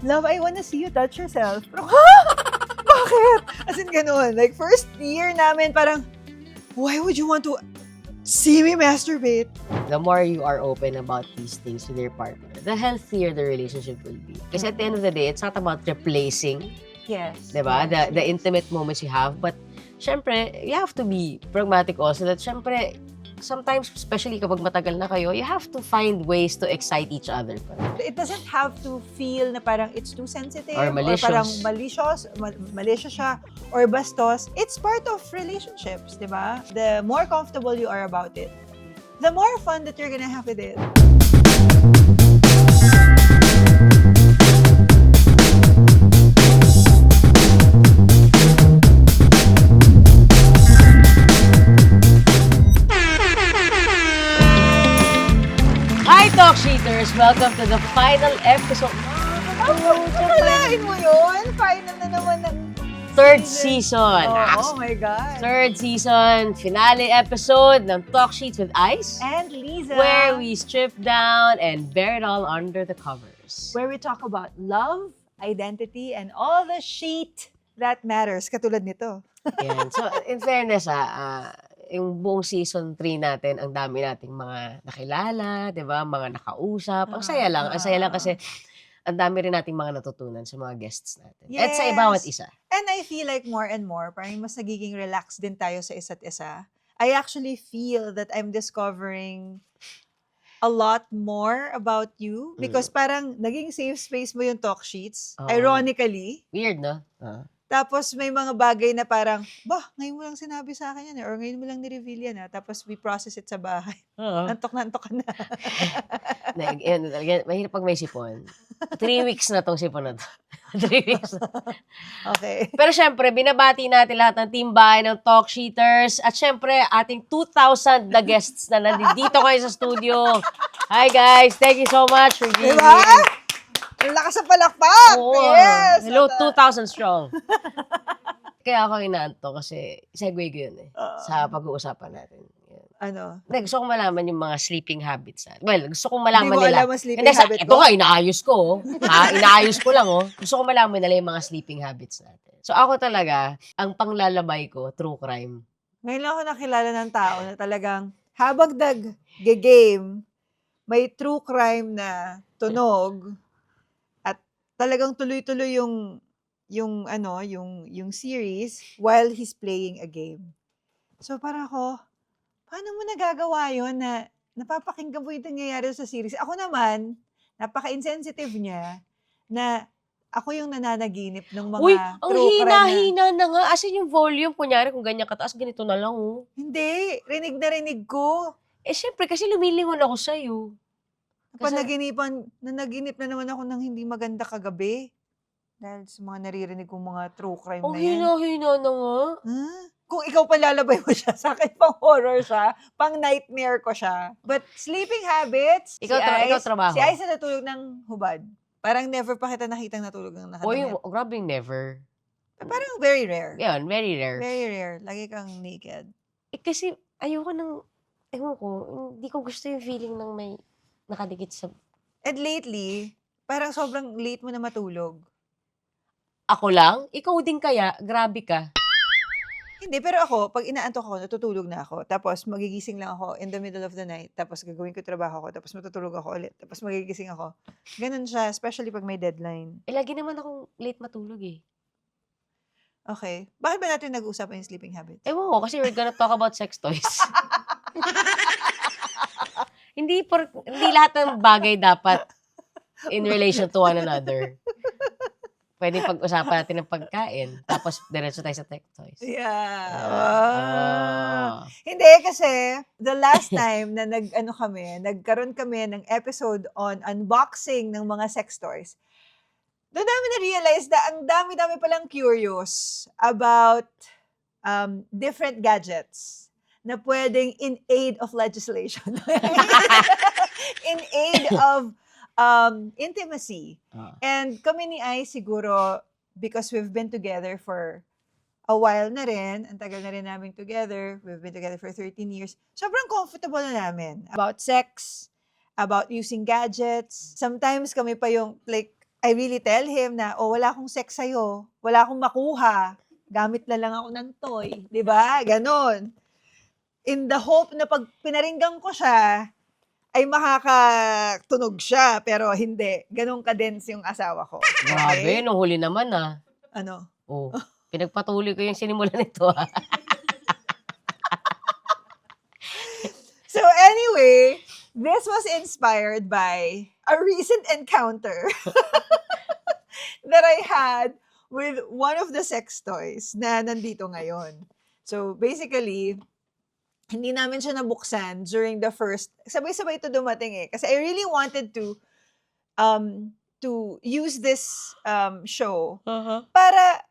love, I wanna see you touch yourself. Pero, ha? Bakit? As in, ganun. Like, first year namin, parang, why would you want to see me masturbate? The more you are open about these things with your partner, the healthier the relationship will be. Because at the end of the day, it's not about replacing, Yes. diba? The intimate moments you have. But, syempre, you have to be pragmatic also that, syempre, sometimes, especially kapag matagal na kayo, you have to find ways to excite each other. It doesn't have to feel na parang it's too sensitive Or malicious. parang malicious siya or bastos. It's part of relationships, di ba? The more comfortable you are about it, the more fun that you're gonna have with it. Hi, Talk Sheeters! Welcome to the final episode. Akalain mo yun? Final na naman ng Third season. Oh my God. Third season, finale episode ng Talk Sheets with Ice. And Liza. Where we strip down and bear it all under the covers. Where we talk about love, identity, and all the shit that matters. Katulad nito. Yan. So, in fairness, yung buong season 3 natin, ang dami nating mga nakilala, di ba? Mga nakausap. Ang saya lang. Ang saya lang kasi ang dami rin nating mga natutunan sa mga guests natin. At sa bawat isa. And I feel like more and more, parang mas nagiging relaxed din tayo sa isa't isa. I actually feel that I'm discovering a lot more about you because parang naging safe space mo yung talk sheets. Oo. Ironically. Weird, no? Tapos may mga bagay na parang, ngayon mo lang sinabi sa akin yan or ngayon mo lang ni-reveal yan. Tapos we process it sa bahay. Antok na antok ka na. Mahirap pag may sipon. 3 weeks na tong sipon na to. 3 weeks na. Okay. Pero syempre, binabati natin lahat ng team bahay ng Talk Sheeters. At syempre, ating 2,000 na guests na nandito kayo sa studio. Hi guys, thank you so much for being Diba? here. Ang lakas sa palakpak! Oo. Yes! Hello, 2,000 strong. Kaya ako inaanto kasi segue ko yun sa pag-uusapan natin. Yan. Ano? Gusto kong malaman yung mga sleeping habits natin. Well, gusto kong malaman Hindi mo nila. alam ang sleeping Hindi, habit ito ko? nga, inaayos ko. Inaayos ko lang. Gusto kong malaman nila yung mga sleeping habits natin. So ako talaga, ang panglalabay ko, true crime. Ngayon lang ako nakilala ng tao na talagang habang nag-game, may true crime na tunog at talagang tuloy-tuloy yung series while he's playing a game. So parang ako, paano mo nagagawa yun na napapakinggan mo yung nangyayari sa series? Ako naman, napaka-insensitive niya na ako yung nananaginip ng mga Uy, ang true crime na. hina-hina na nga. As in yung volume, kunyari kung ganyan kataas, ganito na lang. Hindi, rinig na rinig ko. Syempre, kasi lumilingon ako sa'yo. Nanaginip na naman ako ng hindi maganda kagabi. Dahil sa mga naririnig kong mga true crime Ang na yan. hina-hina na nga. Kung ikaw pa lalabay mo siya, sa akin pang horror siya, pang nightmare ko siya. But sleeping habits, Ikaw trabaho. Si Ice na natulog ng hubad. Parang never pa kita nakitang natulog ng Uy, nakadamit. grabe never. Parang very rare. Yan, very rare. Very rare. Lagi kang naked. Kasi ayoko ewan ko, hindi ko gusto yung feeling ng may nakadikit sa... And lately, parang sobrang late mo na matulog. Ako lang? Ikaw din kaya? Grabe ka. Hindi, pero ako, pag inaantok ako, natutulog na ako. Tapos magigising lang ako in the middle of the night. Tapos gagawin ko trabaho ko. Tapos matutulog ako ulit. Tapos magigising ako. Ganun siya, especially pag may deadline. Lagi naman akong late matulog eh. Okay. Bakit ba natin nag-uusapan yung sleeping habits? Ewan ko, kasi we're gonna talk about sex toys. hindi lahat ng bagay dapat in relation to one another. Pwede pag-usapan natin ng pagkain, tapos diretso tayo sa sex toys. Yeah. Hindi, kasi the last time na nagkaroon kami ng episode on unboxing ng mga sex toys, doon namin na-realize na ang dami-dami palang curious about different gadgets na pwedeng in aid of legislation. In aid of intimacy. And kami ni Ai siguro, because we've been together for a while na rin, ang tagal na rin namin together, we've been together for 13 years, sobrang comfortable na namin. About sex, about using gadgets. Sometimes kami pa yung, like, I really tell him na, oh, wala akong sex sa'yo, wala akong makuha, gamit na lang ako ng toy. 'Di ba? Ganon. In the hope na pag pinaringgan ko siya, ay makakatunog siya, pero hindi. Ganon ka-dense yung asawa ko. Grabe, Okay? nung huli naman Ano? Oh, pinagpatuloy ko yung sinimulan nito So anyway, this was inspired by a recent encounter that I had with one of the sex toys na nandito ngayon. So basically, hindi namin siya nabuksan during the first, sabay-sabay ito dumating eh. Kasi I really wanted to use this show para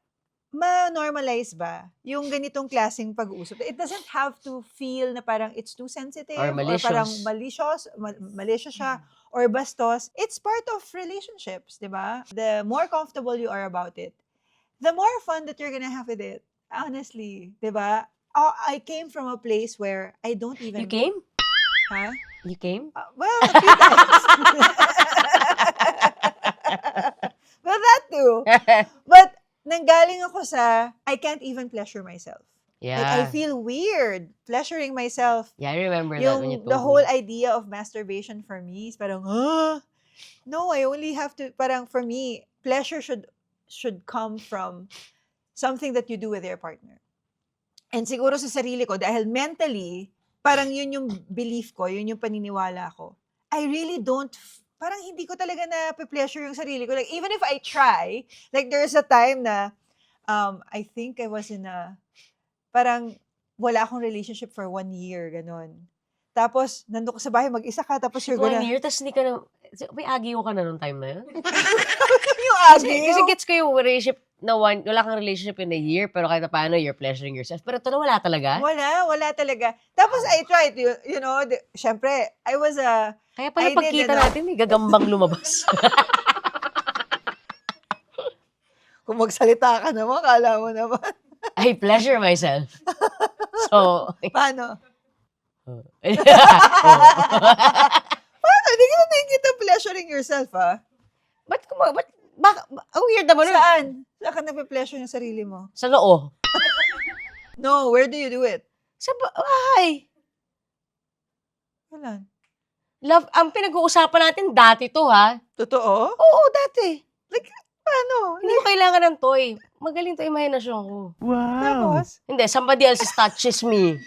ma-normalize ba yung ganitong klaseng pag-uusap. It doesn't have to feel na parang it's too sensitive Or parang malicious. malicious siya or bastos. It's part of relationships, di ba? The more comfortable you are about it, the more fun that you're gonna have with it. Honestly, di ba? I came from a place where I don't even... You came? Ha? You came? Well, a few times. Well, that too. But nanggaling ako sa, I can't even pleasure myself. Like, I Yeah. feel weird pleasuring myself. Yeah, I remember that when you Yung told the whole me. idea of masturbation for me is parang, no, I only have to, parang for me, pleasure should come from something that you do with your partner. And siguro sa sarili ko, dahil mentally, parang yun yung belief ko, yun yung paniniwala ko. I really don't, parang hindi ko talaga na pleasure yung sarili ko. Like, even if I try, like there's a time na, I think I was in a, parang wala akong relationship for 1 year, ganon. Tapos, nandun ka sa bahay, mag-isa ka, tapos you're 1 gonna... year, tapos hindi ka na, may agiw ka na nung time na yun? yung Kasi agyo. gets ko yung relationship na wala kang relationship in a year, pero kahit na paano, you're pleasuring yourself. Pero ito na wala talaga. Wala talaga. Tapos I tried, you know, syempre, I was a... Kaya pala I did, pagkita ano. natin, may gagambang lumabas. Kung magsalita ka naman, kala mo naman. I pleasure myself. So, Paano? oh. Paano? Hindi ka na nakikita pleasuring yourself, ah. ba't, ang weird naman nun. Saan? Saan ka na-pleasure yung sarili mo? Sa noo. No, where do you do it? Sa bahay. Wala. Love, ang pinag-uusapan natin dati to, ha? Totoo? Oo, dati. Like, paano? Hindi ko kailangan ng toy. Magaling to imahinasyon ko. Tapos? Hindi, somebody else touches me.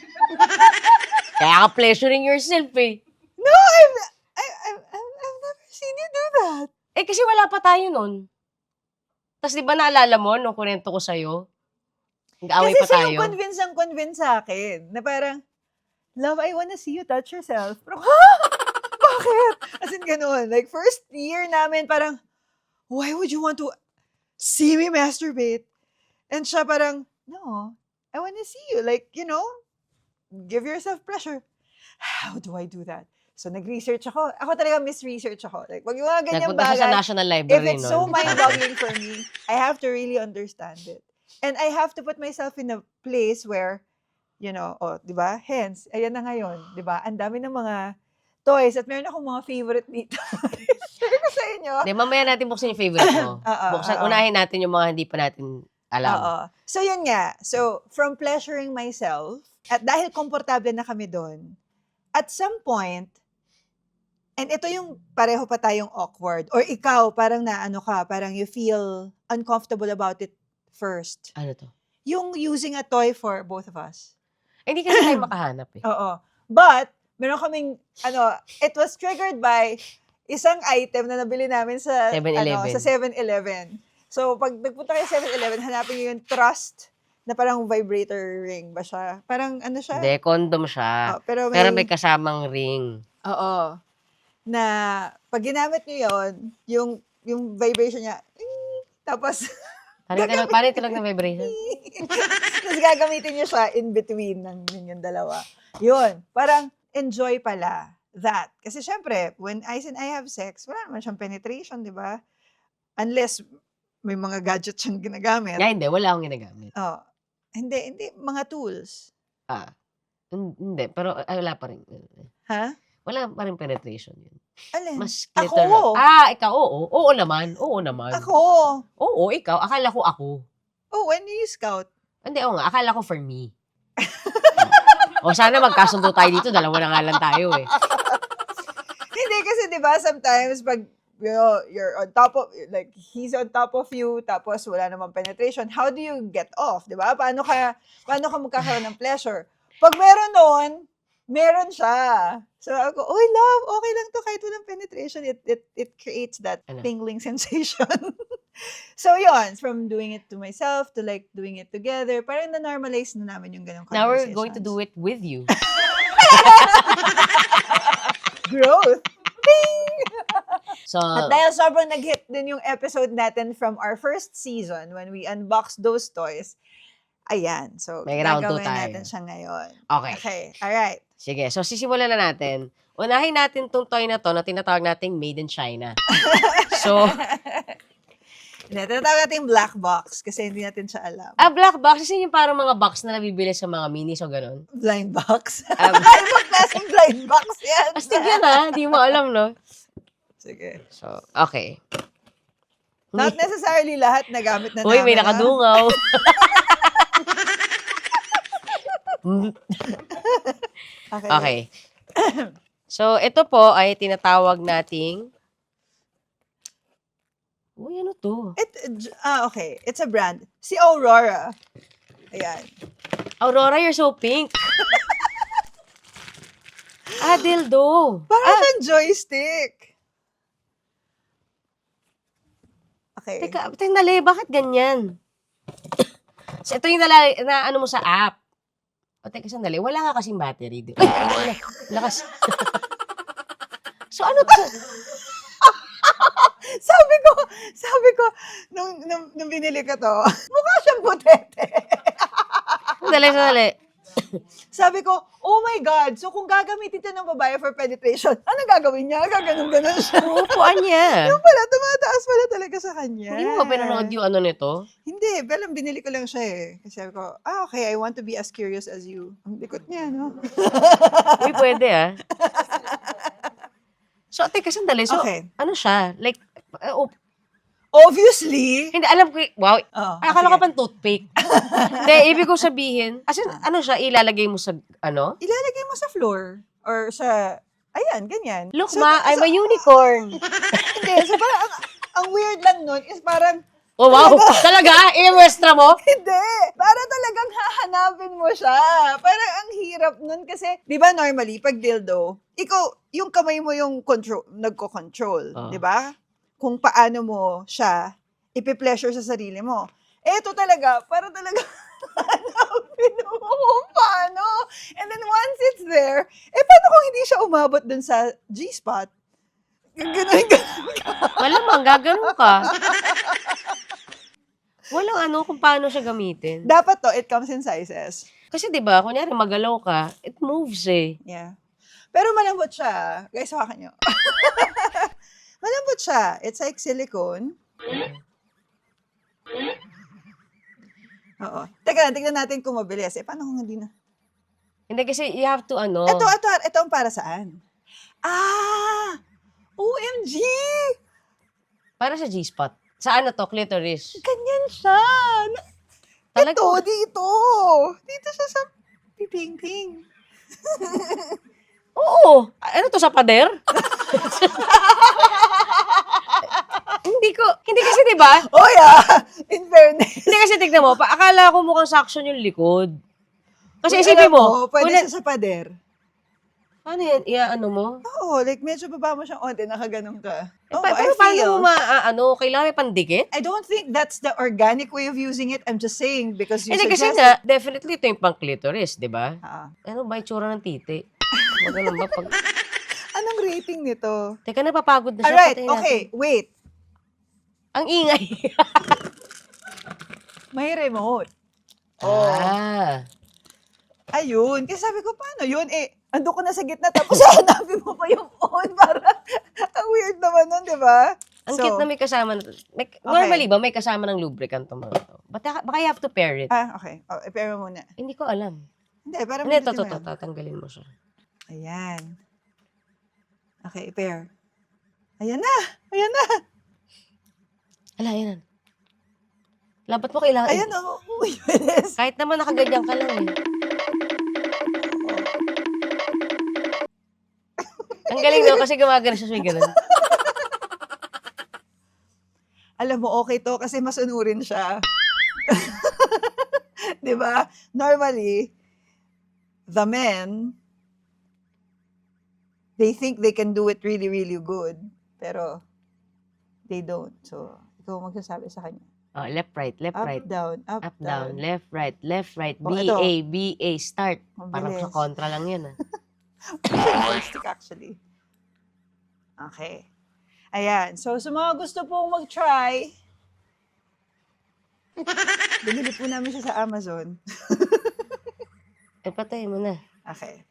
Kaya ka pleasuring yourself, eh. No, I've never seen you do that. Eh, kasi wala pa tayo nun. Tapos di ba naalala mo, nung kunento ko sa'yo? Nag-away Kasi pa siya tayo. yung convince sa akin, na parang, love, I wanna see you touch yourself. Pero, bakit? As in, ganun. Like, first year namin, parang, why would you want to see me masturbate? And siya parang, no, I wanna see you. Like, you know, give yourself pleasure. How do I do that? So, nag-research ako. Ako talaga misresearch ako. Like, wag yung mga ganyang Nagpunta siya sa bagay. National If Library it's so nun. mind-boggling for me, I have to really understand it. And I have to put myself in a place where, you know, oh, di ba? Hence, ayan na ngayon, di ba? Ang dami ng mga toys at meron akong mga favorite dito. Share ko sa inyo. Di, mamaya natin buksan yung favorite mo. Unahin natin yung mga hindi pa natin alam. Oo. So, yun nga. So, from pleasuring myself, at dahil komportable na kami doon, at some point, and ito yung pareho pa tayong awkward, or ikaw, parang naano ka, parang you feel uncomfortable about it first. Ano to? Yung using a toy for both of us. Eh, hindi kasi tayo makahanap, eh. Oo. But, meron kaming, it was triggered by isang item na nabili namin sa 7-Eleven. sa 7-Eleven. So, pag nagpunta kayo sa 7-Eleven, hanapin niyo yung Trust na parang vibrator ring ba siya? Parang ano siya? Hindi, condom siya. Pero Pero may kasamang ring. Oo. Na pag ginamit niyo yon, yung vibration niya, tapos Paano ito lang na vibration? tapos gagamitin niyo siya in between ng yung dalawa. Yun. Parang enjoy pala that. Kasi syempre, when I have sex, wala naman siyang penetration, di ba? Unless may mga gadgets siyang ginagamit. Yeah, hindi. Wala akong ginagamit. Oh. Hindi. Mga tools. Hindi. Pero wala pa rin. Ha? wala pa rin penetration yun. Alin? Mas Ako. clitoral. Ikaw, oo. Oo naman. Oo naman. Ako. Oo, ikaw. Akala ko ako. Oh, when you scout? Hindi, oo nga. Akala ko for me. Sana magkasundo tayo dito. Dalawa na nga lang tayo eh. Hindi kasi 'di ba sometimes pag you're on top of like he's on top of you tapos wala namang penetration, how do you get off, 'di ba? Paano ka magkakaroon ng pleasure? Pag meron noon, meron siya. So ako, "Oy, love, okay lang 'to kahit walang penetration. It creates that Ano? tingling sensation." So yon, from doing it to myself to like doing it together, parang na-normalize na namin yung ganung Now we're going to conversations. do it with you. Growth. So, At dahil sobrang nag-hit din yung episode natin from our first season when we unboxed those toys, ayan. So, May round 2 gagawin tayo. natin siya ngayon. Okay. Okay, alright. Sige. So, sisimulan na natin. Unahin natin tong toy na to na tinatawag nating Made in China. So, Tinatawag natin black box kasi hindi natin siya alam. black box, kasi yung parang mga box na nabibili sa mga minis o ganun. Blind box. Um, Ano ba klaseng blind box yan? Astig yan hindi mo alam, no? Sige. So, okay. Not necessarily lahat na gamit na Uy, namin. may nakadungaw. Okay. So, ito po ay tinatawag nating... Uy, ano to? Okay. It's a brand. Si Aurora. Ayan. Aurora, you're so pink. Dildo. Parang siyang joystick. Okay. Teka, dali, bakit ganyan? So, ito yung na ano mo sa app. Teka, sandali. Wala nga kasing battery. Ay, lakas. So, ano to? Sabi ko, nung binili ko to, mukha siyang butete. Sandali. Sabi ko, oh my God, so kung gagamitin ito ng babae for penetration, ano gagawin niya? Gaganon-ganon siya. Upuan niya. Yung pala, tumataas pala talaga sa kanya. Hindi mo ba pinanood yung ano nito? Hindi, pero binili ko lang siya eh. Kasi sabi ko, okay, I want to be as curious as you. Ang likot niya, no? Uy, pwede So, teka, sandali. So, Okay. ano siya? Like, Obviously. hindi, alam ko, wow, Oh, akala ko sige. pang toothpick. Hindi, ibig ko sabihin, as in, ano siya, ilalagay mo sa, ano? Ilalagay mo sa floor. Or sa, ayan, ganyan. Look, So, I'm a unicorn. Hindi, so parang, ang weird lang nun is parang, Oh, wow. Talaga? I-muestra mo? hindi. Para talagang hahanapin mo siya. Parang ang hirap nun kasi, di ba normally, pag dildo, ikaw, yung kamay mo yung nagko-control. Oh. Di ba? Kung paano mo siya ipi-pleasure sa sarili mo. Eto talaga, para talaga hanapin mo kung paano. And then once it's there, paano kung hindi siya umabot dun sa G-spot? Ganun. Malamang, gaganon ka. Walang ano kung paano siya gamitin. Dapat to, it comes in sizes. Kasi 'di ba, kunyari magalaw ka, it moves eh. Yeah. Pero malambot siya. Guys, hawakan nyo. Malambot siya. It's like silicone. Oo. Teka, tignan natin kung mabilis. Paano kung hindi na? Hindi kasi you have to ano. Ito ang para saan? OMG! Para sa G-spot. Sa ano to, clitoris. Ganyan siya. Talaga? Dito. Dito siya sa piping-ping. Oo. Ano to, sa pader? Hindi kasi 'di ba? Oh yeah! In fairness. Hindi kasi tignan mo, akala ko mukhang suction yung likod. Kasi Uy, isipin alam mo, pwede kunyari- siya sa pader. ano yan, ano mo? Oo, like medyo baba mo siyang onte, nakaganon ka. Oh, Pero paano mo kailangan may pandikit? I don't think that's the organic way of using it. I'm just saying because you Hindi kasi suggest nga, definitely ito yung pang clitoris, di ba? Ah. Ano ba itsura ng titi? Maganon ba pag... Anong rating nito? Teka, napapagod na siya. Alright, Patayin natin. okay, wait. Ang ingay. May remote. Oh. Ayun. Kasi sabi ko, paano yun? Ando ko na sa gitna, tapos hanapin mo pa yung on. Para, ang weird naman nun, di ba? Ang cute na may kasama. Normally ba, may kasama ng lubricant itong mga to? Baka you have to pair it. Okay. I-pair mo muna. Hindi ko alam. Hindi, para Hindi, pindutin mo lang. tatanggalin mo siya. Ayan. Okay, pair. Ayan na! Ayan na! Ala, yan. Labat mo kailangan. Ayan o. Oh. Yes. Kahit naman nakaganyan ka lang eh. Ang galing no, kasi gumagano siya ganun. Alam mo, okay to kasi masunurin siya. Di ba? Normally, the men, they think they can do it really, really good. Pero, they don't. So, ikaw magsasabi sa kanya. Oh, left, right, left, Up, right. down, up, Up, down, left, right, Oh, ito. B, A, start. Ang Parang sa bilis. kontra lang yun ah. Fantastic actually. Okay. Ayan. So, sa mga gusto pong mag-try, binili po namin siya sa Amazon. Patay mo na. Okay.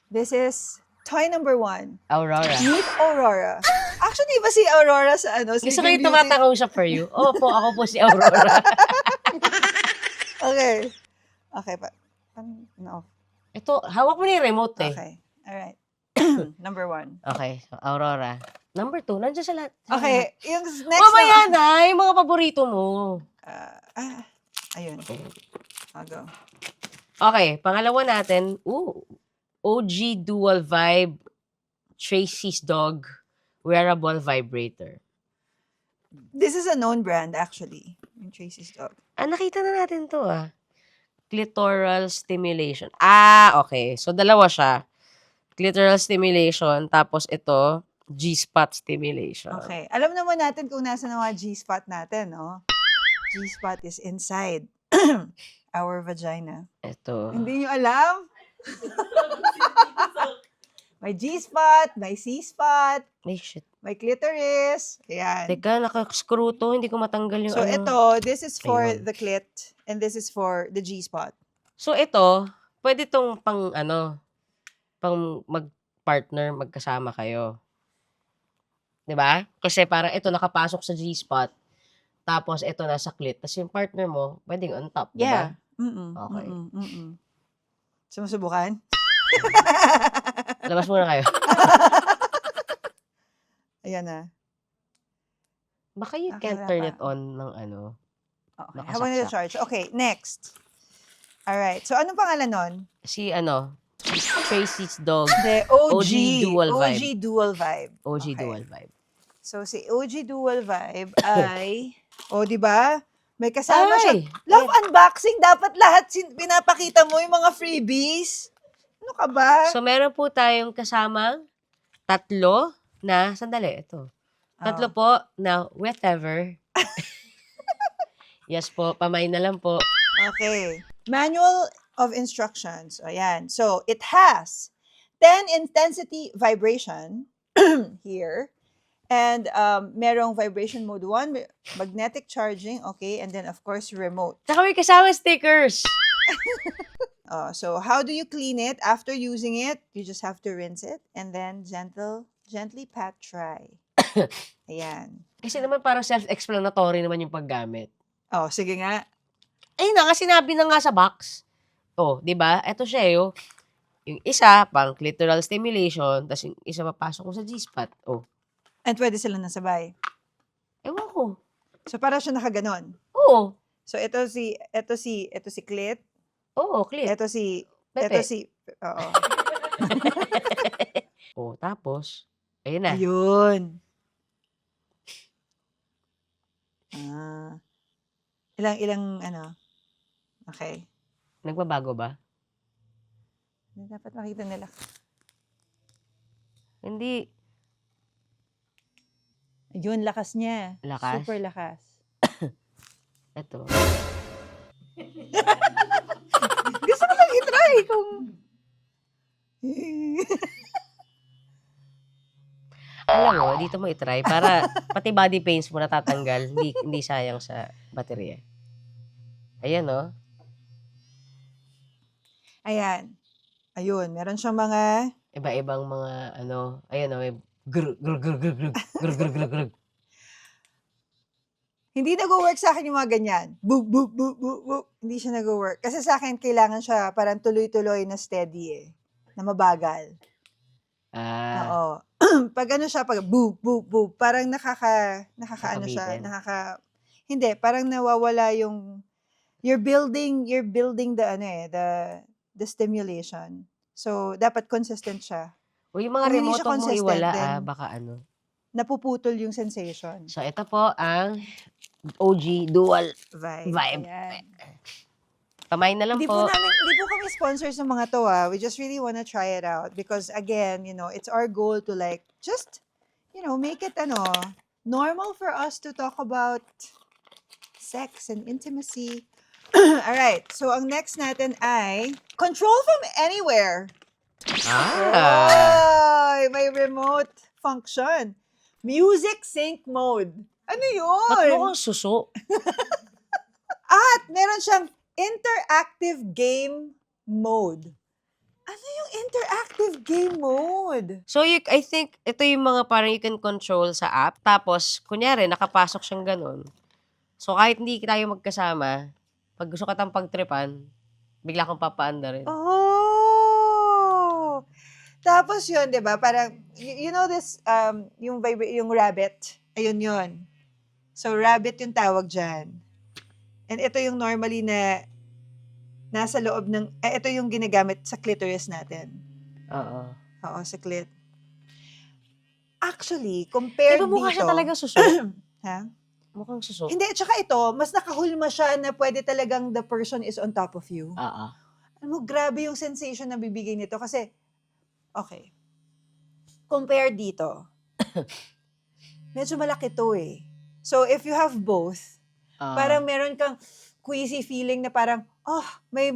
This is toy number 1. Aurora. Meet Aurora. Actually, ba si Aurora sa ano? Gusto ko Sleeping yung Beauty? tumatakausap for you. Opo, ako po si Aurora. Okay. Okay pa. No. Ito, hawak mo na yung remote eh. Okay. Alright. Number 1. Okay, so Aurora. Number 2, nandiyan sa lahat. Okay. Yung next Mamaya na, yung mga paborito mo. Ayun. I'll go. Okay, pangalawa natin, OG Dual Vibe Tracy's Dog Wearable Vibrator. This is a known brand actually. Yung Tracy's dog. Nakita na natin to Clitoral stimulation. Okay. So, dalawa siya. Clitoral stimulation, tapos ito, G-spot stimulation. Okay. Alam naman natin kung nasa na mga G-spot natin, no? G-spot is inside our vagina. Ito. Hindi nyo alam? May G-spot, may C-spot, Ay, shit. may clitoris. Ayan. Teka, naka-screw to. Hindi ko matanggal yung So, ano. ito, this is for Ayun. the clit, and this is for the G-spot. So, ito, pwede tong pang mag-partner, magkasama kayo. 'Di ba? Kasi parang ito nakapasok sa G-spot, tapos ito nasa clit, tapos yung partner mo, pwedeng on top, 'di ba? Yeah. Okay. Sumusubukan? Labas muna kayo. Ayan na. Baka you Okay, can't wala turn pa. it on ng ano. Okay. Nakasaksak. Habang nila-charge. Okay, next. Alright. So, anong pangalan nun? Si Tracy's Dog. The OG. OG Dual Vibe. OG Dual Vibe. OG Okay. Dual Vibe. So, si OG Dual Vibe ay, di ba? May kasama siya. Ay! Love unboxing, dapat lahat pinapakita mo yung mga freebies. Ano ka ba? So, meron po tayong kasamang tatlo na, sandali, ito. Tatlo po na whatever. Yes po, pamay na lang po. Okay. Manual of instructions. Ayan. So, it has 10 intensity vibration here. And merong vibration mode 1, magnetic charging, okay, and then of course remote. Saka may kasama stickers. So how do you clean it after using it? You just have to rinse it and then gently pat dry. Ayan. Kasi naman parang self-explanatory naman yung paggamit. Oh, sige nga. Ayun na nga, sinabi na nga sa box. Di ba? Ito siya yung isa, pang clitoral stimulation, tapos yung isa papasok ko sa G-spot. And pwede sila nasabay. Ewan ko. So para siya nakaganon. Oo. So ito si clit. Oo, clear. Ito si Pepe. oo. Tapos, ayun na. Ayun. Ilang Okay. Nagbabago ba? Dapat makita nila. Hindi. Ayun, lakas niya. Lakas? Super lakas. Ito. Gusto ko lang i-try kung... Alam mo, dito mo i-try para pati body pains mo natatanggal. Hindi sayang sa baterya. Ayan, Ayan. Ayun, meron siyang mga... Iba-ibang mga, ayan, may grug. Hindi nag-work sa akin yung mga ganyan. Boop, boop, boop, boop, boop. Hindi siya nag-work. Kasi sa akin, kailangan siya parang tuloy-tuloy na steady na mabagal. 'Di ba? So, ito, this is for the clit. And this is for the G-spot. So, ito si OG Dual Vibe. Okay. Next. Alright. So, anong pangalan nun? Si OG Dual Vibe. Meron siyang mga... Hindi nag-work sa akin yung mga ganyan. Boop, boop, boop, boop, boop. Hindi siya nag-work. Kasi sa akin, kailangan siya parang tuloy-tuloy na steady eh. Na mabagal. Ah, Oo. Pag ano siya, pag boop, boop, boop, parang nakakaano siya, nakabitin. hindi, parang nawawala yung, you're building the ano the stimulation. So, dapat consistent siya. O yung mga Kung hindi remote, siya wag mong consistent, iwala, then baka ano. napuputol yung sensation. So, ito po ang OG Dual Vibe. Vibe. Ayan. Kamay na lang po. Hindi po kami sponsors ng mga to We just really wanna try it out because again, it's our goal to like just, make it normal for us to talk about sex and intimacy. All right. So ang next natin ay control from anywhere. Ah! Oy, may remote function. Music sync mode. Ano Ba't yun? mukhang suso? At meron siyang interactive game mode. Ano yung interactive game mode? So, I think, ito yung mga parang you can control sa app. Tapos, kunyari, nakapasok siyang ganun. So, kahit hindi tayo magkasama, pag gusto ka tang pagtripan, bigla kang papaanda rin. Oh! Tapos yun, di ba? Parang, you know this, yung rabbit. Ayun yun. So, rabbit yung tawag dyan. And ito yung normally na nasa loob ng, ito yung ginagamit sa clitoris natin. Oo. Oo, sa clit. Actually, Di compared ba mukha siya dito, talaga suso? ha? Mukhang suso. Hindi, tsaka ito, mas nakahulma siya na pwede talagang the person is on top of you. Oo. Ano, grabe yung sensation na bibigay nito kasi, okay, compare dito, medyo malaki to eh. So, if you have both, parang meron kang queasy feeling na parang, may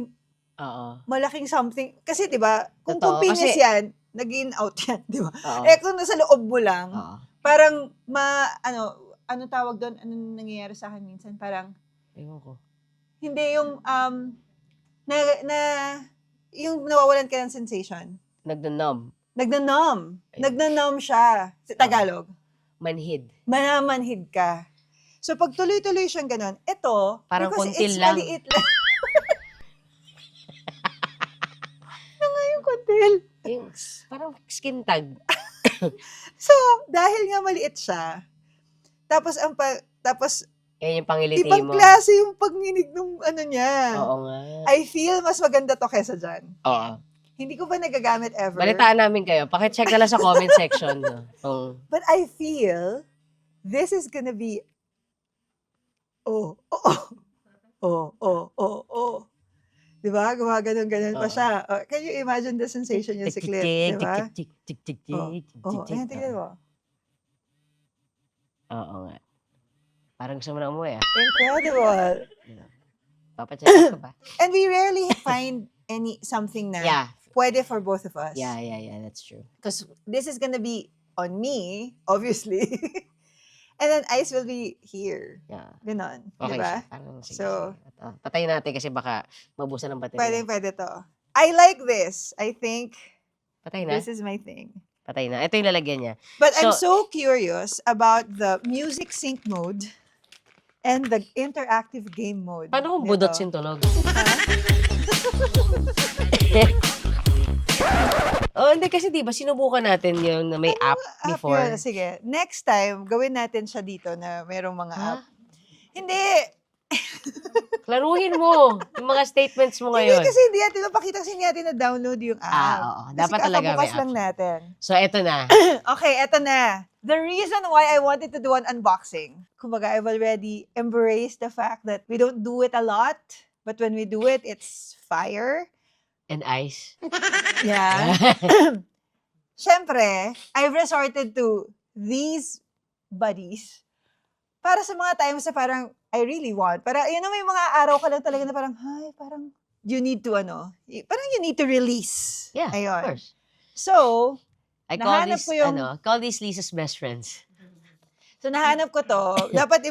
Oo. malaking something. Kasi, di ba, kung Totoo, penis kasi- yan, nag-in out yan, di ba? Oo. Eh, kung nasa loob mo lang, Oo. parang, ano tawag doon? Anong nangyayari sa akin minsan? Parang, Ewan ko. hindi yung, yung nawawalan ka ng sensation. Nagdunum. Nagnanumb. Ayun. Nagnanumb siya. Sa Tagalog. Manhid. Manamanhid ka. So, pag tuloy-tuloy siyang ganun, ito, Parang because kuntil it's lang. maliit lang. Ano nga yung kuntil? Yung, parang skin tag. So, dahil nga maliit siya, tapos Yan yung pangiliti ibang mo. klase yung pagninig ng ano niya. Oo nga. I feel mas maganda to kesa dyan. Oo. Hindi ko ba nagagamit ever? Balitaan namin kayo. Pakicheck na lang sa comment section. No? Kung But I feel this is gonna be Diba? Gumaganon-ganon pa Oo. siya. Can you imagine the sensation yung siklit? Diba? Ayan, tignan mo. Oo nga. Parang gusto mo na umuwi ah. Incredible. Papacheck ko pa. And we rarely find something na Yeah. pwede for both of us. Yeah, that's true. Because this is gonna be on me, obviously. And then Ice will be here. Yeah. Ganon. Okay Diba? siya. Parang, sige, So, sige. Patayin natin kasi baka mabusan ng baterya. pwede to. I like this. I think Patay na? this is my thing. Patay na. Ito yung lalagyan niya. But I'm So- so curious about the music sync mode and the interactive game mode. Paano kung nito. budot sintulog? Oh, hindi kasi diba sinubukan natin yung na may app App before. yun. Sige. Next time, gawin natin siya dito na merong mga Ha? app. Hindi. Klaruhin mo yung mga statements mo Hindi ngayon. kasi hindi natin mapakita kasi hindi natin na-download yung app. Oo. Kasi Dapat talaga may kakabukas app. lang natin. So, eto na. Okay, eto na. The reason why I wanted to do an unboxing. Kumbaga, I've already embraced the fact that we don't do it a lot. But when we do it, it's fire. And ice. Yeah. Siyempre, I've resorted to these buddies para sa mga times na parang I really want. Para, may mga araw ka lang talaga na parang, parang you need to, parang you need to release. Yeah, Ayun. of course. So, I call Nahanap this, ko yung- call these Lisa's best friends. so nahanap ko to. Dapat,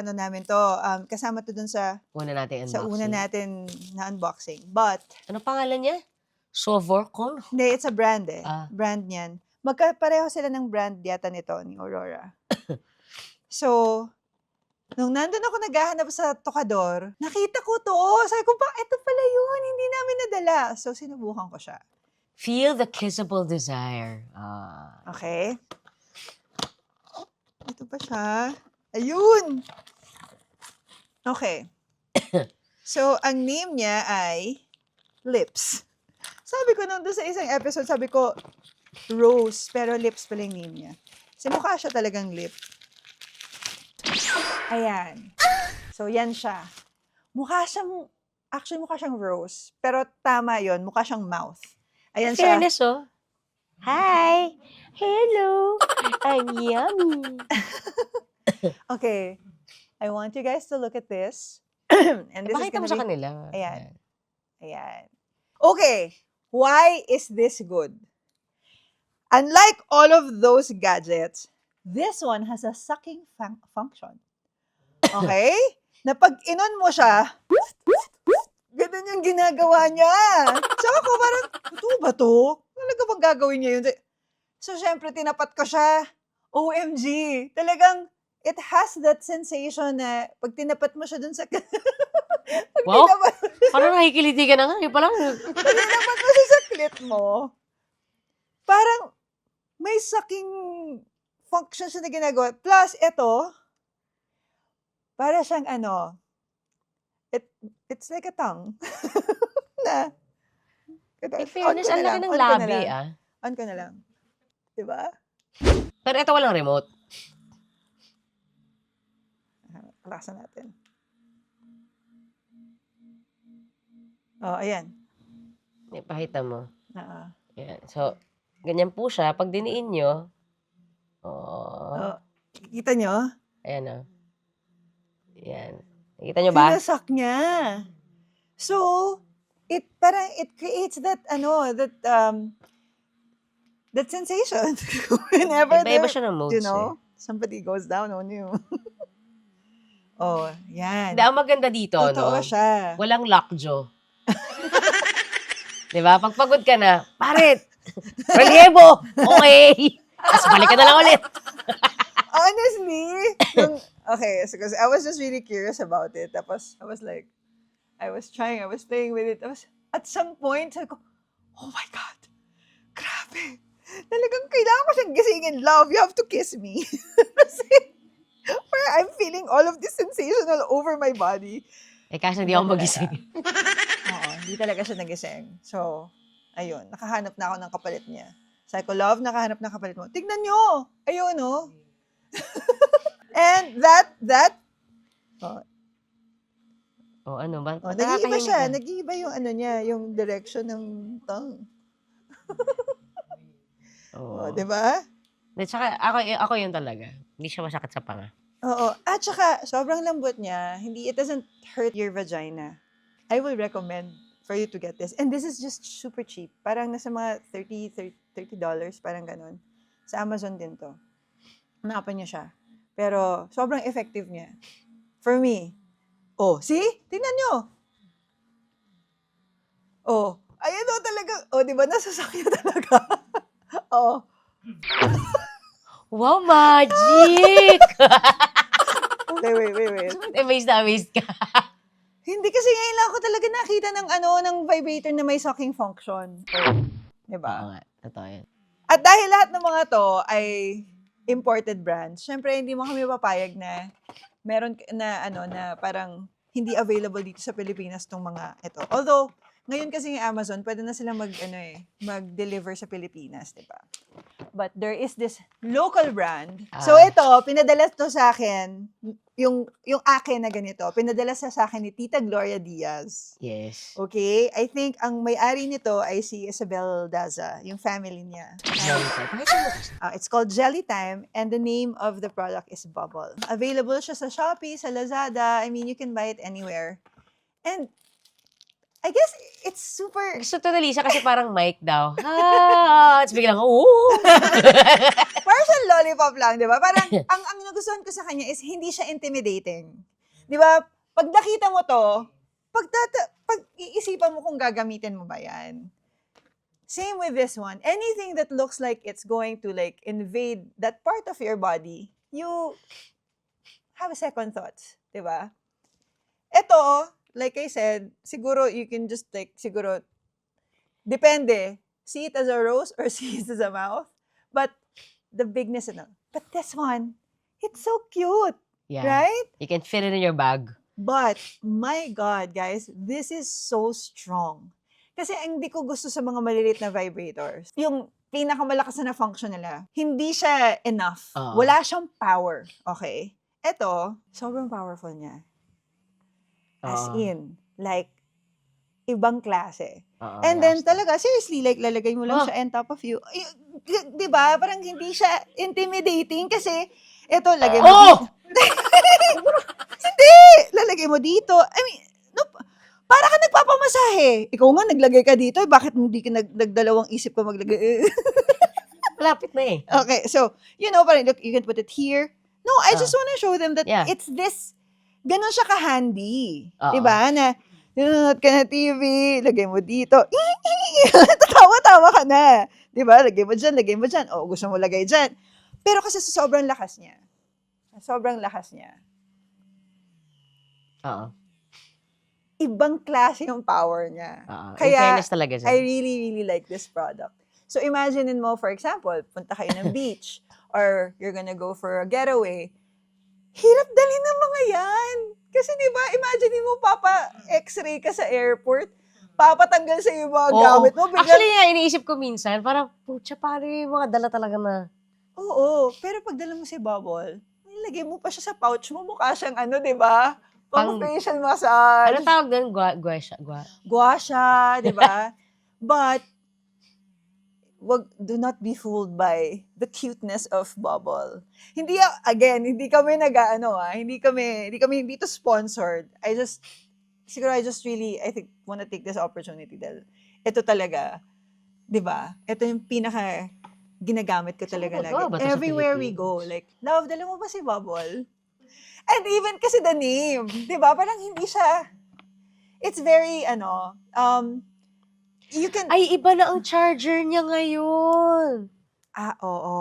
namin to, kasama to dun sa Una natin unboxing. una natin na unboxing. But, Ano pangalan niya? Sovorcon? hindi, it's a brand eh. Ah. Brand niyan. Magkapareho sila ng brand yata nito, ni Aurora. So, nung nandun ako naghahanap sa tokador, nakita ko to. Sabi ko, ito pala yun. Hindi namin nadala. So, sinubukan ko siya. Feel the kissable desire. Okay. Ito pa siya. Ayun! Okay. So, ang name niya ay Lips. Sabi ko nung doon sa isang episode, sabi ko, Rose, pero Lips pala yung name niya. Kasi mukha siya talagang lip. Ayan. So, yan siya. Actually, mukha siyang rose. Pero tama yon, mukha siyang mouth. Ayan siya. Fairness, oh. Hi! Hello! I'm yummy! Okay. I want you guys to look at this. And this is Pakita mo gonna sa be... kanila. Ayan. Ayan. Okay. Why is this good? Unlike all of those gadgets, this one has a sucking function. Okay? Na pag inon mo siya, ganun yung ginagawa niya. So ako parang, totoo ba to? Talaga bang gagawin niya yun? So syempre, tinapat ko siya. OMG. Talagang, it has that sensation na pag tinapat mo siya dun sa... pag Wow. tinapat, Parang nakikiliti ka na nga. Parang, pag tinapat mo siya sa clit mo, parang may sucking function siya na ginagawa. Plus, ito, para siyang it's like a tongue. na, in fairness, ang laki ng labi, ah. On ko na lang. Diba? Pero ito walang remote. Lakasan natin. Oh, ayan. Ipakita mo. Oo. Ayan. So, ganyan po siya. Pag diniin nyo, Oh, kita nyo? ayan o. Ayan. Nakita nyo ba? Sinasak niya. So, it creates that that sensation whenever Iba-iba siya ng modes, you know, somebody goes down on you. Oh, yan. Hindi, ang maganda dito, Totoo no? siya. Walang lockjaw. Diba? Pag pagod ka na, parit! Reliebo! Okay! Tapos balik ka na lang ulit. Honestly, okay, because I was just really curious about it. Tapos, I was playing with it. Tapos, at some point, sabi ko, oh my God, grabe. Talagang kailangan ko siyang gisingin. Love, you have to kiss me. Kasi, where I'm feeling all of this sensation all over my body. Kasi hindi ako magising. Oo, hindi talaga siya nagising. So, ayun, nakahanap na ako ng kapalit niya. Sabi ko, love, nakahanap ng kapalit mo. Tignan nyo! Ayun, no? And Ano ba? nag-iiba siya. Nag-iiba yung niya, yung direction ng tongue. Diba? Tsaka ako yun talaga. Hindi siya masakit sa panga. Oo. At saka, sobrang lambot niya. It doesn't hurt your vagina. I will recommend for you to get this. And this is just super cheap. Parang nasa mga $30, parang ganun. Sa Amazon din to. Hanapan niyo siya. Pero, sobrang effective niya. For me. Oh, see? Tingnan niyo. Oh, ayan o talaga. Oh, di ba? Nasasak niya talaga. Oh. Wow, magic! Wait. Amazed ka. Hindi kasi ngayon lang ako talaga nakita ng vibrator na may sucking function. Oh, di ba? Oo nga. Totoo yan. At dahil lahat ng mga to ay imported brands, syempre hindi mo kami papayag na meron na parang hindi available dito sa Pilipinas tong mga ito. Although, ngayon kasi ng Amazon, pwede na sila mag-deliver sa Pilipinas, di ba? But there is this local brand. So ito, pinadala to sa akin, yung akin na ganito, pinadala sa akin ni Tita Gloria Diaz. Yes. Okay? I think ang may-ari nito ay si Isabel Daza, yung family niya. It's called Jelly Time, and the name of the product is Bubble. Available siya sa Shopee, sa Lazada. I mean, you can buy it anywhere. And I guess it's super... Gusto to na Lisa kasi parang mic daw. It's biglang, Parang siyang lollipop lang, di ba? Parang, ang nagustuhan ko sa kanya is hindi siya intimidating. Di ba? Pag nakita mo to, pag iisipan mo kung gagamitin mo ba yan. Same with this one. Anything that looks like it's going to invade that part of your body, you have a second thoughts. Di ba? Ito, like I said, siguro you can just siguro, depende see it as a rose or see it as a mouth. But the bigness and all. But this one, it's so cute, Yeah. right? You can fit it in your bag. But, my God, guys, this is so strong. Kasi ang hindi ko gusto sa mga maliliit na vibrators, yung pinakamalakas na function nila, hindi siya enough. Oo. Wala siyang power. Okay? Ito, sobrang powerful niya. As Oo. in, like, ibang klase. Oo, And then last time. talaga, seriously, like, lalagay mo lang Oh. siya on top of you. Di ba? Parang hindi siya intimidating kasi, ito, lagay mo Oh! Hindi! Lalagay mo dito. I mean, no, para ka nagpapamasahe. Ikaw nga, naglagay ka dito. Bakit hindi ka nagdalawang isip ka maglagay? Malapit na eh. Okay, so, parang, look, you can put it here. No, I just wanna show them that Yeah. it's this, ganun siya ka-handy. Oo. Diba? Na, nanonood ka na TV, lagay mo dito. Tatawa-tawa ka na. Diba? Lagay mo dyan. O, gusto mo lagay dyan. Pero kasi sa sobrang lakas niya. Oo. Ibang klase yung power niya. Oo. In Kaya, fairness talaga siya. I really, really like this product. So, imaginein mo, for example, punta kayo ng beach or you're gonna go for a getaway. Hirap dalhin ng mga yan. Kasi diba, imaginein mo, papa-x-ray ka sa airport, papatanggal sa yung mga Oo. gamit mo. Actually, iniisip ko minsan, parang, putya, paano yung mga dala talaga na? Oo. Pero pag dala mo si Bubble, nilagay mo pa siya sa pouch mo, mukha siyang diba? Pang-facial massage. Ano tawag doon? Gua siya, di ba? But, do not be fooled by the cuteness of Bubble. Hindi kami hindi to sponsored. I just really, I think, wanna take this opportunity dahil ito talaga, di ba? Ito yung pinaka ginagamit ko talaga lagi. ba ito sa Everywhere we go. Like, love, dala mo ba si Bubble? And even kasi the name, di ba? Parang hindi siya, it's very, you can, Ay, iba na ang charger niya ngayon. oo.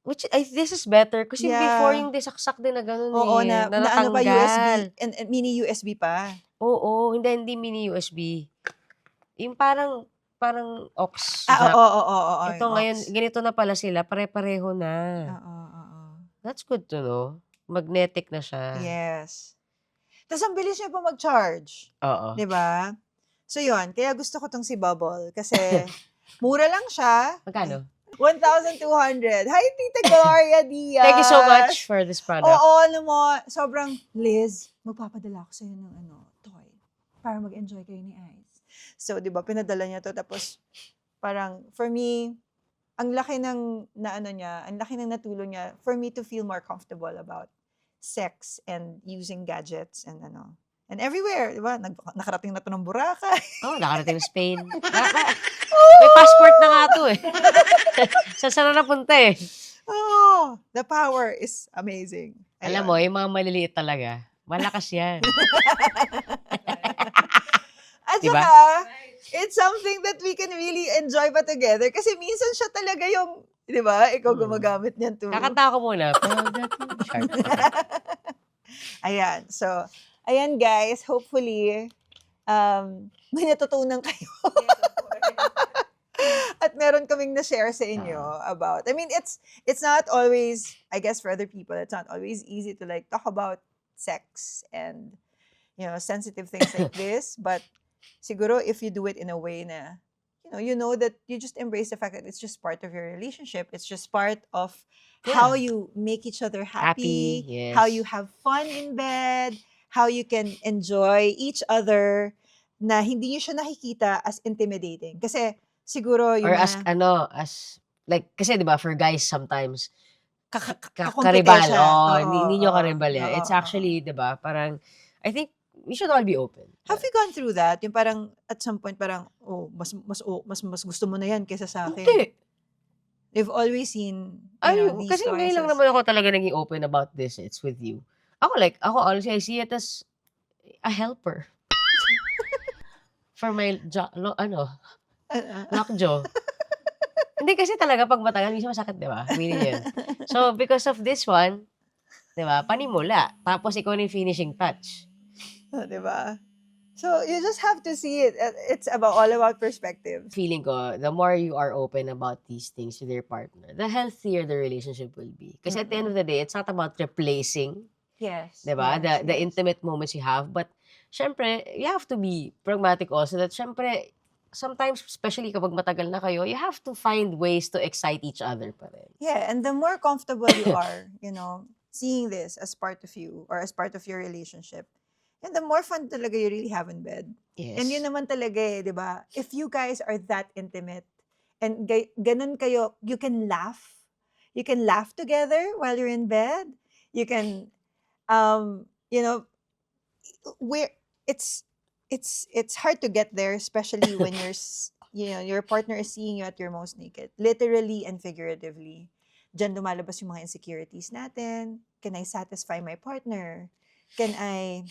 Which, this is better. Kasi Yeah. before yung disaksak din na ganun Oo, na na ano pa, natanggal. USB, and mini USB pa. Oo, hindi mini USB. Yung parang aux Oo, jack. oo. Ito yung ngayon, aux. ganito na pala sila, pare-pareho na. Oo. That's good to know. Magnetic na siya. Yes. Tapos ang bilis niya pa mag-charge. Oo. Di ba? So yun, kaya gusto ko tong si Bubble kasi mura lang siya. Magkano? 1,200. Hi, Tita Gloria Diaz. Thank you so much for this product. Oo, alam mo, sobrang, Liz, magpapadala ako sa'yo ng toy para mag-enjoy kayo ni Ice. So, di ba, pinadala niya to. Tapos, parang, for me, ang laki ng natulong niya for me to feel more comfortable about sex and using gadgets and and everywhere, di ba? Nakarating na to ng Boracay. Oh, nakarating ng Spain. May passport na nga to eh. Saan na napunta eh. Oh, the power is amazing. Alam mo, yung mga maliliit talaga, malakas yan. At Diba? saka, it's something that we can really enjoy pa together. Kasi minsan siya talaga yung, di ba, ikaw gumagamit niyan too. Kakanta ko muna. Ayan. So, ayan guys, hopefully, may natutunan kayo. At meron kaming na-share sa inyo about, I mean, it's not always, I guess for other people, it's not always easy to like talk about sex and, sensitive things like this. But siguro if you do it in a way na, you know that you just embrace the fact that it's just part of your relationship. It's just part of how you make each other happy, Yes. how you have fun in bed, how you can enjoy each other na hindi nyo siya nakikita as intimidating. Kasi siguro yung Or like, kasi di ba, for guys sometimes, kakumpite karibal. siya. Oh, Oo, hindi nyo oo, karibal yan. oo, It's oo. actually, di ba, parang, I think, we should all be open. Have you gone through that? Yung parang, at some point, parang, mas gusto mo na yan kaysa sa akin. Hindi. They've always seen, Ay, these kasi ngayon lang choices. naman ako talaga naging open about this. It's with you. Ako honestly, I see it as a helper. For my lockjaw. Hindi kasi talaga pag matagal, minsan masakit, di ba? Meaning yun. So, because of this one, di ba, panimula. Tapos ikaw na yung finishing touch. Diba? So you just have to see it. It's all about perspective. Feeling ko, the more you are open about these things with your partner, the healthier the relationship will be. Because at the end of the day, it's not about replacing, Yes. diba? Yes. The yes. intimate moments you have. But, syempre, you have to be pragmatic also that, syempre, sometimes, especially kapag matagal na kayo, you have to find ways to excite each other pa rin. Yeah, and the more comfortable you are, seeing this as part of you or as part of your relationship, and the more fun talaga you really have in bed. Yes. And yun naman talaga eh, di ba? If you guys are that intimate and ganun kayo, you can laugh. You can laugh together while you're in bed. You can, you know, where it's hard to get there, especially when your partner is seeing you at your most naked, literally and figuratively. Diyan lumalabas yung mga insecurities natin. Can I satisfy my partner? Can I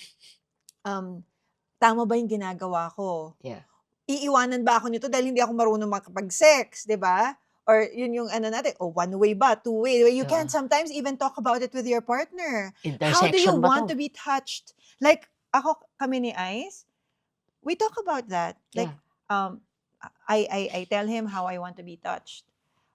tama ba yung ginagawa ko? Yeah. Iiwanan ba ako nito dahil hindi ako marunong makapag-sex, 'di ba? Or yun yung ano natin, one way ba, two way? You can't sometimes even talk about it with your partner. How do you Intersection ba want to? to be touched? Like, kami ni Ice, we talk about that. Like, I tell him how I want to be touched.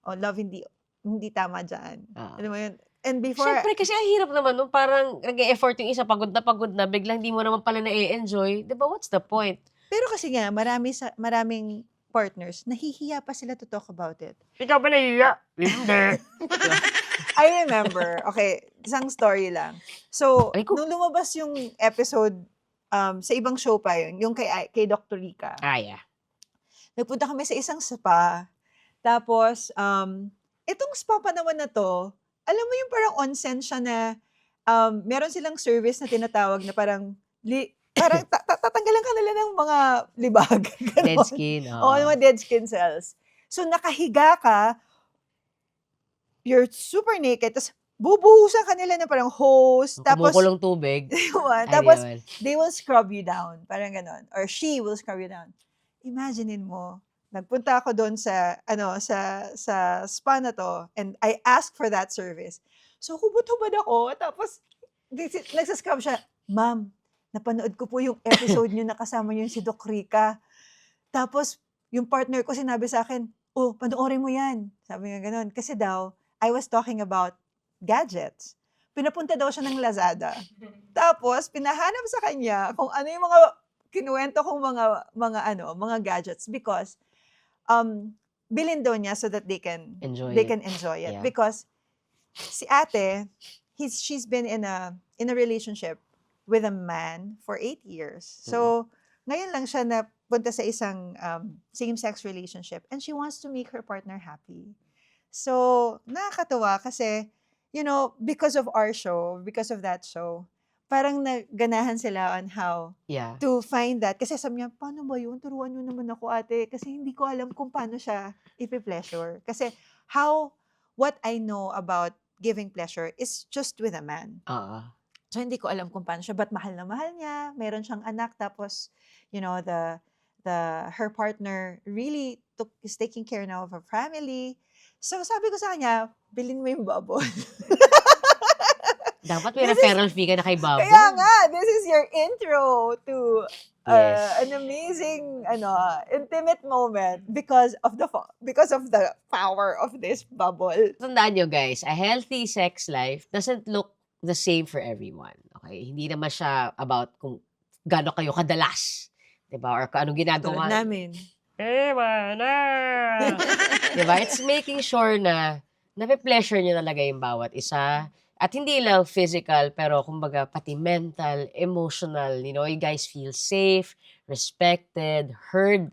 Oh, love, hindi tama dyan. Alam mo yun? And before, Siyempre, kasi ang hirap naman nung parang nag-e-effort yung isa, pagod na, biglang di mo naman pala na-e-enjoy. Diba, what's the point? pero kasi nga, maraming partners, nahihiya pa sila to talk about it. Ikaw ba nahihiya? Hindi. I remember, okay, isang story lang. So, Ay, ko. nung lumabas yung episode, sa ibang show pa yun, yung kay Dr. Rica. Yeah. Nagpunta kami sa isang spa. Tapos, itong spa pa naman na to, alam mo yung parang onsen siya na, meron silang service na tinatawag na parang tatanggalan ka nila ng mga libag. Dead skin. Oo, mga dead skin cells. So, nakahiga ka, you're super naked, tapos bubuhusan ka nila na parang hose, tapos, Kumukulong tubig. tapos, they will scrub you down, parang ganon. Or she will scrub you down. Imaginein mo, nagpunta ako doon sa spa na to, and I asked for that service. So, hubot-hubad ako, tapos, nagsascrub siya, ma'am, napanood ko po yung episode niyo na kasama niyo si Doc Rica. Tapos, yung partner ko sinabi sa akin, oh, panoorin mo yan. Sabi nga ganun. Kasi daw, I was talking about gadgets. Pinapunta daw siya ng Lazada. Tapos, pinahanap sa kanya kung ano yung mga kinuwento kong mga gadgets because bilhin daw niya so that they can enjoy it. Yeah. Because si ate, she's been in a relationship with a man for 8 years. So, ngayon lang siya napunta sa isang same-sex relationship and she wants to make her partner happy. So, nakakatuwa kasi, because of our show, because of that show, parang naganahan sila on how to find that. Kasi sabi niya, paano ba yun? Turuan niyo naman ako, ate. Kasi hindi ko alam kung paano siya ipi-pleasure. Kasi what I know about giving pleasure is just with a man. So, hindi ko alam kung paano siya. But mahal na mahal niya. Meron siyang anak. Tapos, her partner really is taking care now of her family. So, sabi ko sa kanya, bilhin mo yung bubble. Dapat may referral fee ka na kay Bubble. Kaya nga, this is your intro to an amazing, intimate moment because of the power of this bubble. Tandaan nyo guys, a healthy sex life doesn't look the same for everyone. Okay? Hindi naman siya about kung gaano kayo kadalas. Diba? Or kung anong ginagawa. Tulad namin. Diba? It's making sure na nape-pleasure nyo talaga yung bawat isa. At hindi lang physical, pero kumbaga pati mental, emotional. You guys feel safe, respected, heard,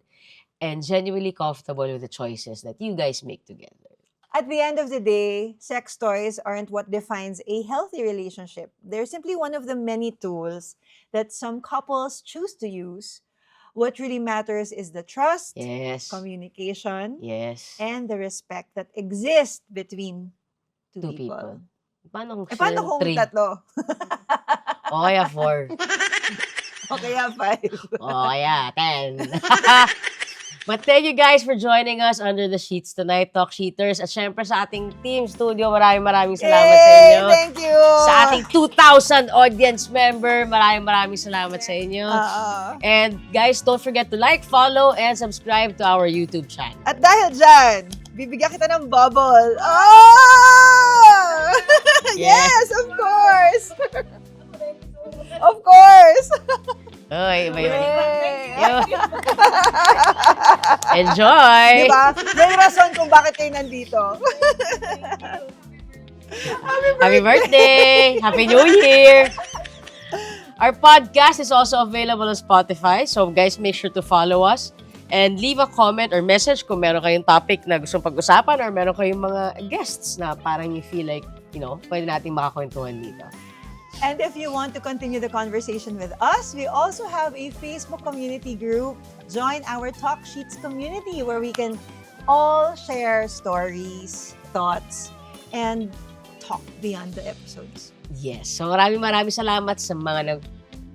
and genuinely comfortable with the choices that you guys make together. At the end of the day, sex toys aren't what defines a healthy relationship. They're simply one of the many tools that some couples choose to use. What really matters is the trust, communication, and the respect that exists between two people. Paano kung tatlo? O kaya 4. O kaya 5. O kaya 10. But thank you guys for joining us under the sheets tonight, Talk Sheeters. At syempre sa ating team studio, maraming salamat sa inyo. Thank you! Sa ating 2,000 audience member, maraming salamat sa inyo. And guys, don't forget to like, follow, and subscribe to our YouTube channel. At dahil dyan, bibigyan kita ng bubble. Oh! Yes, of course! Of course! Oy, Yay! Enjoy! Diba? May rason kung bakit kayo nandito. Happy birthday! Happy New Year! Our podcast is also available on Spotify. So guys, make sure to follow us and leave a comment or message kung meron kayong topic na gustong pag-usapan or meron kayong mga guests na parang you feel like, pwede nating makakwentuhan dito. And if you want to continue the conversation with us, we also have a Facebook community group. Join our Talk Sheets community where we can all share stories, thoughts, and talk beyond the episodes. Yes. So maraming salamat sa mga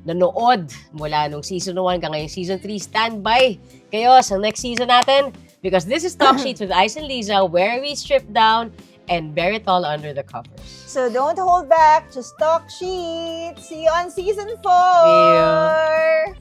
nanood mula nung season 1 hanggang ngayong season 3. Stand by kayo sa next season natin because this is Talk Sheets with Ice and Liza where we strip down and bear it all under the covers. So don't hold back, just talk sheets. See you on season 4. See you.